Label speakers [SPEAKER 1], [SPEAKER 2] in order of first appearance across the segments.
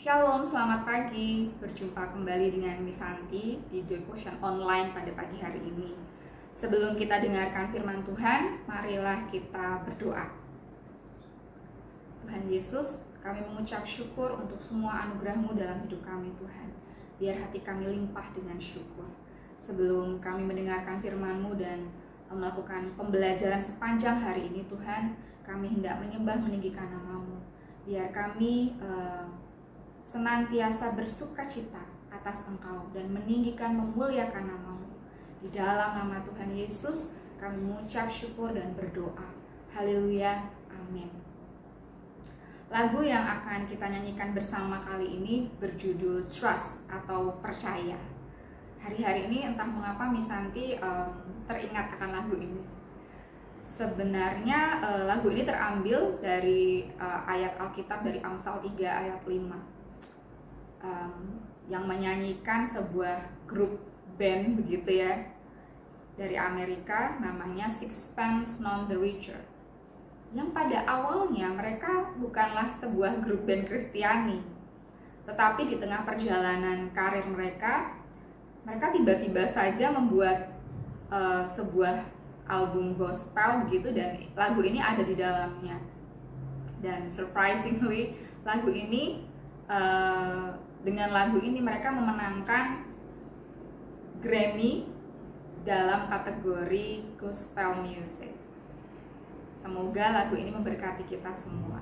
[SPEAKER 1] Shalom, selamat pagi. Berjumpa kembali dengan Miss Santi di Devotion Online pada pagi hari ini. Sebelum kita dengarkan firman Tuhan, marilah kita berdoa. Tuhan Yesus, kami mengucap syukur untuk semua anugerah-Mu dalam hidup kami, Tuhan. Biar hati kami limpah dengan syukur. Sebelum kami mendengarkan firman-Mu dan melakukan pembelajaran sepanjang hari ini, Tuhan, kami hendak menyembah meninggikan nama-Mu. Biar kami senantiasa bersukacita atas Engkau dan meninggikan memuliakan nama-Mu. Di dalam nama Tuhan Yesus kami mengucap syukur dan berdoa. Haleluya, amin. Lagu yang akan kita nyanyikan bersama kali ini berjudul Trust atau Percaya. Hari-hari ini entah mengapa Miss Santi teringat akan lagu ini. Sebenarnya lagu ini terambil dari ayat Alkitab dari Amsal 3 ayat 5. Yang menyanyikan sebuah grup band begitu ya, dari Amerika, namanya Sixpence None the Richer, yang pada awalnya mereka bukanlah sebuah grup band Kristiani, tetapi di tengah perjalanan karir mereka tiba-tiba saja membuat sebuah album gospel begitu, dan lagu ini ada di dalamnya. Dan surprisingly dengan lagu ini mereka memenangkan Grammy dalam kategori gospel music. Semoga lagu ini memberkati kita semua.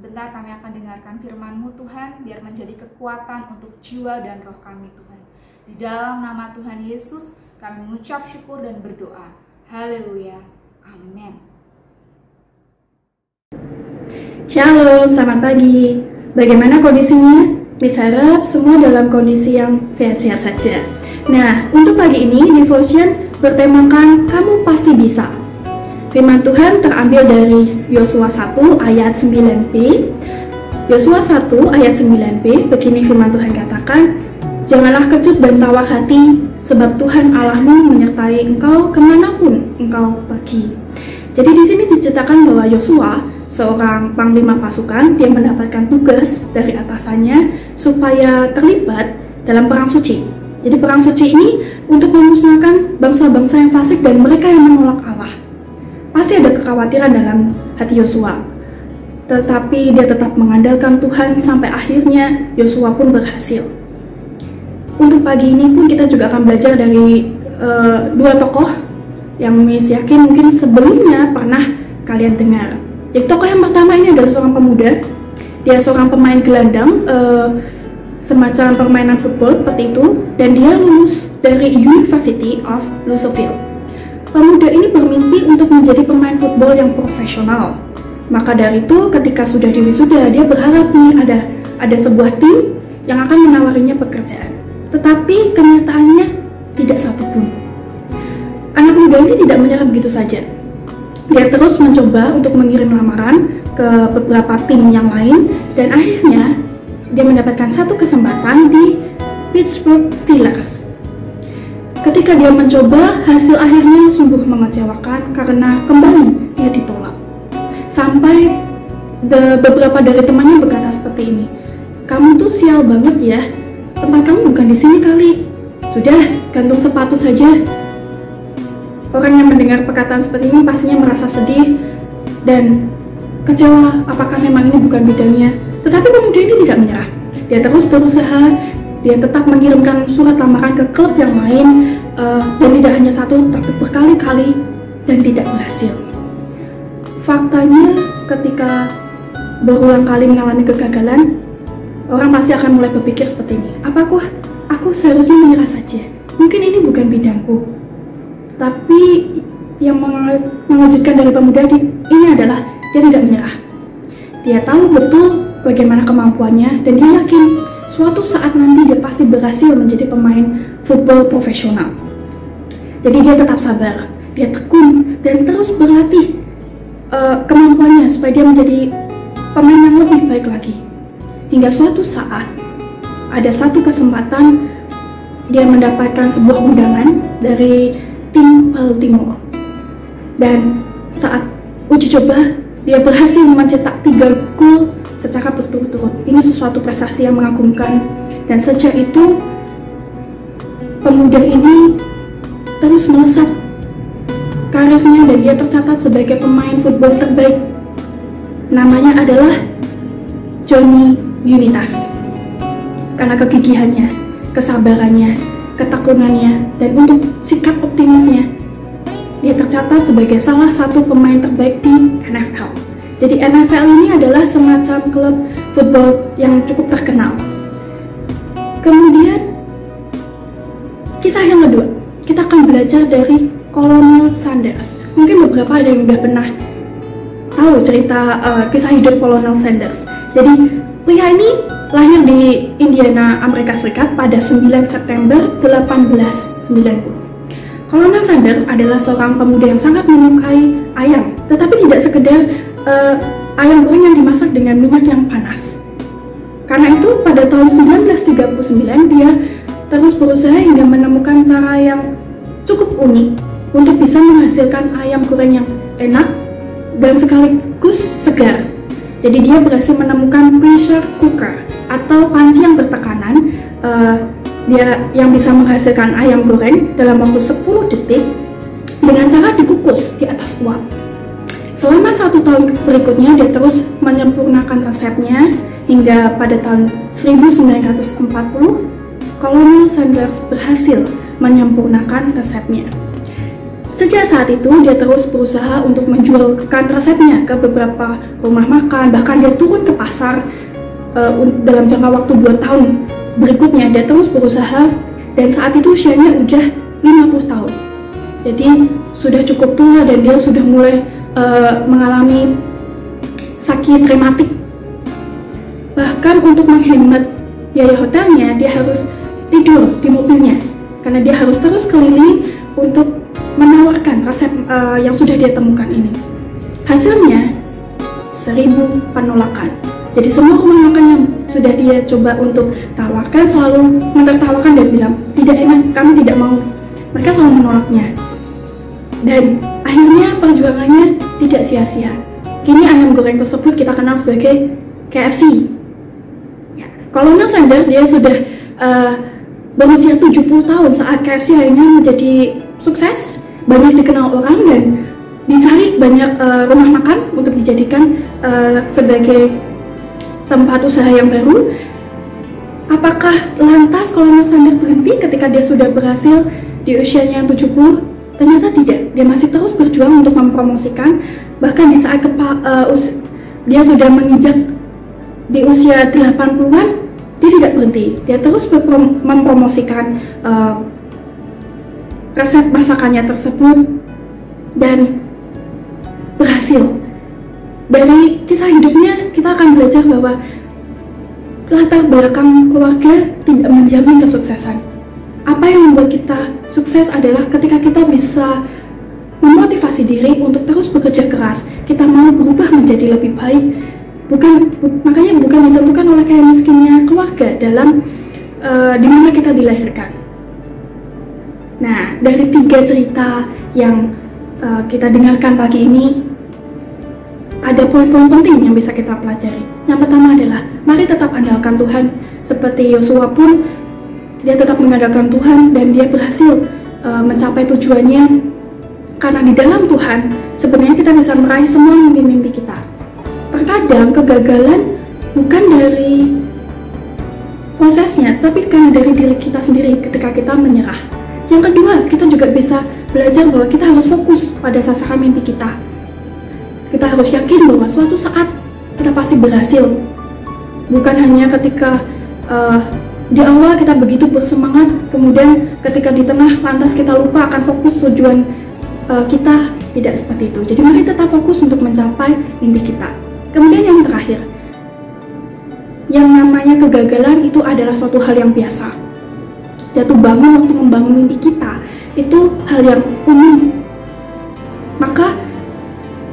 [SPEAKER 1] Sebentar kami akan dengarkan firman-Mu Tuhan, biar menjadi kekuatan untuk jiwa dan roh kami Tuhan. Di dalam nama Tuhan Yesus kami mengucap syukur dan berdoa. Haleluya, amin.
[SPEAKER 2] Shalom, selamat pagi. Bagaimana kondisinya? Miss harap semua dalam kondisi yang sehat-sehat saja. Nah, untuk pagi ini Devotion bertemakan Kamu Pasti Bisa. Firman Tuhan terambil dari Yosua 1 ayat 9b. Yosua 1 ayat 9b, begini firman Tuhan katakan, "Janganlah kecut dan tawar hati, sebab Tuhan Allahmu menyertai engkau kemanapun engkau pergi." Jadi di sini diceritakan bahwa Yosua, seorang panglima pasukan, dia mendapatkan tugas dari atasannya supaya terlibat dalam perang suci. Jadi perang suci ini untuk memusnahkan bangsa-bangsa yang fasik dan mereka yang menolak Allah. Pasti ada kekhawatiran dalam hati Yosua, tetapi dia tetap mengandalkan Tuhan sampai akhirnya Yosua pun berhasil. Untuk pagi ini pun kita juga akan belajar dari dua tokoh yang Miss yakin mungkin sebelumnya pernah kalian dengar. Jadi tokoh yang pertama ini adalah seorang pemuda. Dia seorang pemain gelandang, semacam permainan football seperti itu, dan dia lulus dari University of Louisville. Pemuda ini bermimpi untuk menjadi pemain football yang profesional. Maka dari itu ketika sudah diwisuda, dia berharap nih ada sebuah tim yang akan menawarinya pekerjaan. Tetapi kenyataannya tidak satupun. Anak muda ini tidak menyerah begitu saja. Dia terus mencoba untuk mengirim lamaran ke beberapa tim yang lain, dan akhirnya dia mendapatkan satu kesempatan di Pittsburgh Steelers. Ketika dia mencoba, hasil akhirnya sungguh mengecewakan karena kembali dia ditolak. Sampai beberapa dari temannya berkata seperti ini, "Kamu tuh sial banget ya, tempat kamu bukan di sini kali. Sudah, gantung sepatu saja." Orang yang mendengar perkataan seperti ini pastinya merasa sedih dan kecewa, apakah memang ini bukan bidangnya. Tetapi pemuda ini tidak menyerah. Dia terus berusaha, dia tetap mengirimkan surat lamaran ke klub yang lain, dan tidak hanya satu, tapi berkali-kali, dan tidak berhasil. Faktanya, ketika berulang kali mengalami kegagalan, orang pasti akan mulai berpikir seperti ini, apakah aku seharusnya menyerah saja? Mungkin ini bukan bidangku. Tapi yang mengejutkan dari pemuda ini adalah dia tidak menyerah. Dia tahu betul bagaimana kemampuannya dan dia yakin suatu saat nanti dia pasti berhasil menjadi pemain football profesional. Jadi dia tetap sabar, dia tekun dan terus berlatih kemampuannya supaya dia menjadi pemain yang lebih baik lagi. Hingga suatu saat ada satu kesempatan dia mendapatkan sebuah undangan dari tim Baltimore, dan saat uji coba dia berhasil mencetak 3 gol secara berturut-turut. Ini sesuatu prestasi yang mengagumkan, dan sejak itu pemuda ini terus melesat karirnya dan dia tercatat sebagai pemain football terbaik. Namanya adalah Johnny Unitas. Karena kegigihannya, kesabarannya, ketekunan,nya dan untuk sikap optimisnya, dia tercatat sebagai salah satu pemain terbaik di NFL. Jadi NFL ini adalah semacam klub football yang cukup terkenal. Kemudian kisah yang kedua, kita akan belajar dari Colonel Sanders. Mungkin beberapa ada yang udah pernah tahu cerita kisah hidup Colonel Sanders. Jadi pria ini lahir di Indiana, Amerika Serikat pada 9 September 1890. Colonel Sanders adalah seorang pemuda yang sangat menyukai ayam, tetapi tidak sekedar ayam goreng yang dimasak dengan minyak yang panas. Karena itu pada tahun 1939 dia terus berusaha hingga menemukan cara yang cukup unik untuk bisa menghasilkan ayam goreng yang enak dan sekaligus segar. Jadi dia berhasil menemukan pressure cooker atau panci yang bertekanan, dia yang bisa menghasilkan ayam goreng dalam waktu 10 detik dengan cara dikukus di atas uap. Selama 1 tahun berikutnya dia terus menyempurnakan resepnya hingga pada tahun 1940 Colonel Sanders berhasil menyempurnakan resepnya. Sejak saat itu dia terus berusaha untuk menjualkan resepnya ke beberapa rumah makan, bahkan dia turun ke pasar dalam jangka waktu 2 tahun berikutnya. Dia terus berusaha dan saat itu usianya udah 50 tahun. Jadi sudah cukup tua dan dia sudah mulai mengalami sakit rematik. Bahkan untuk menghemat biaya hotelnya dia harus tidur di mobilnya karena dia harus terus keliling untuk menawarkan resep yang sudah dia temukan ini. Hasilnya 1000 penolakan. Jadi semua rumah makan yang sudah dia coba untuk tawarkan selalu menertawakan dan bilang tidak enak, kami tidak mau. Mereka selalu menolaknya. Dan akhirnya perjuangannya tidak sia-sia. Kini ayam goreng tersebut kita kenal sebagai KFC. Ya, Kolonel Sanders dia sudah berusia 70 tahun saat KFC akhirnya menjadi sukses, banyak dikenal orang dan dicari banyak rumah makan untuk dijadikan sebagai tempat usaha yang baru. Apakah lantas Kolonel Sanders berhenti ketika dia sudah berhasil di usianya yang 70? Ternyata tidak, dia masih terus berjuang untuk mempromosikan. Bahkan di saat dia sudah menginjak di usia 80-an, dia tidak berhenti. Dia terus mempromosikan resep masakannya tersebut dan berhasil. Dari kisah hidupnya kita akan belajar bahwa latar belakang keluarga tidak menjamin kesuksesan. Apa yang membuat kita sukses adalah ketika kita bisa memotivasi diri untuk terus bekerja keras. Kita mau berubah menjadi lebih baik. Makanya bukan ditentukan oleh kaya miskinnya keluarga dalam di mana kita dilahirkan. Nah, dari 3 cerita yang kita dengarkan pagi ini, ada poin-poin penting yang bisa kita pelajari. Yang pertama adalah, mari tetap andalkan Tuhan. Seperti Yosua pun, dia tetap mengandalkan Tuhan dan dia berhasil mencapai tujuannya. Karena di dalam Tuhan, sebenarnya kita bisa meraih semua mimpi-mimpi kita. Terkadang kegagalan bukan dari prosesnya, tapi karena dari diri kita sendiri ketika kita menyerah. Yang kedua, kita juga bisa belajar bahwa kita harus fokus pada sasaran mimpi kita. Kita harus yakin bahwa suatu saat kita pasti berhasil. Bukan hanya ketika di awal kita begitu bersemangat, kemudian ketika di tengah lantas kita lupa akan fokus tujuan kita. Tidak seperti itu. Jadi mari tetap fokus untuk mencapai mimpi kita. Kemudian yang terakhir, yang namanya kegagalan itu adalah suatu hal yang biasa. Jatuh bangun waktu membangun mimpi kita itu hal yang umum. Maka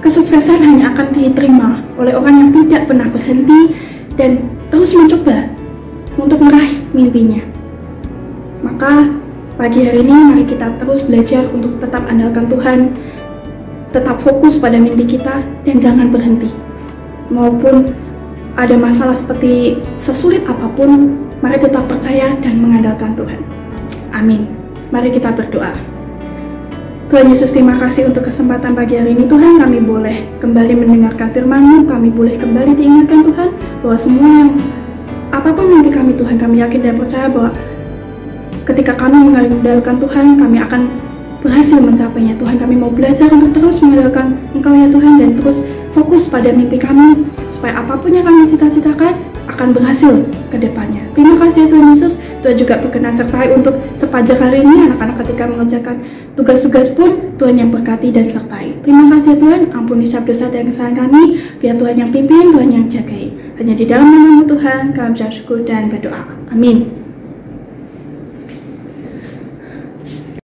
[SPEAKER 2] kesuksesan hanya akan diterima oleh orang yang tidak pernah berhenti dan terus mencoba untuk meraih mimpinya. Maka pagi hari ini mari kita terus belajar untuk tetap andalkan Tuhan, tetap fokus pada mimpi kita dan jangan berhenti. Maupun ada masalah seperti sesulit apapun, mari tetap percaya dan mengandalkan Tuhan. Amin. Mari kita berdoa. Tuhan Yesus, terima kasih untuk kesempatan pagi hari ini. Tuhan, kami boleh kembali mendengarkan firman-Mu, kami boleh kembali diingatkan Tuhan bahwa semua yang apapun mimpi kami Tuhan, kami yakin dan percaya bahwa ketika kami mengandalkan Tuhan, kami akan berhasil mencapainya. Tuhan, kami mau belajar untuk terus mengandalkan Engkau ya Tuhan dan terus fokus pada mimpi kami supaya apapun yang kami cita-citakan akan berhasil ke depannya. Terima kasih ya Tuhan Yesus. Tuhan juga berkenan sertai untuk sepanjang hari ini anak-anak ketika mengerjakan tugas-tugas pun Tuhan yang berkati dan sertai. Terima kasih ya Tuhan, ampuni setiap dosa dan kesalahan kami, biar Tuhan yang pimpin, Tuhan yang jagai. Hanya di dalam nama Tuhan kami ucap syukur dan berdoa. Amin.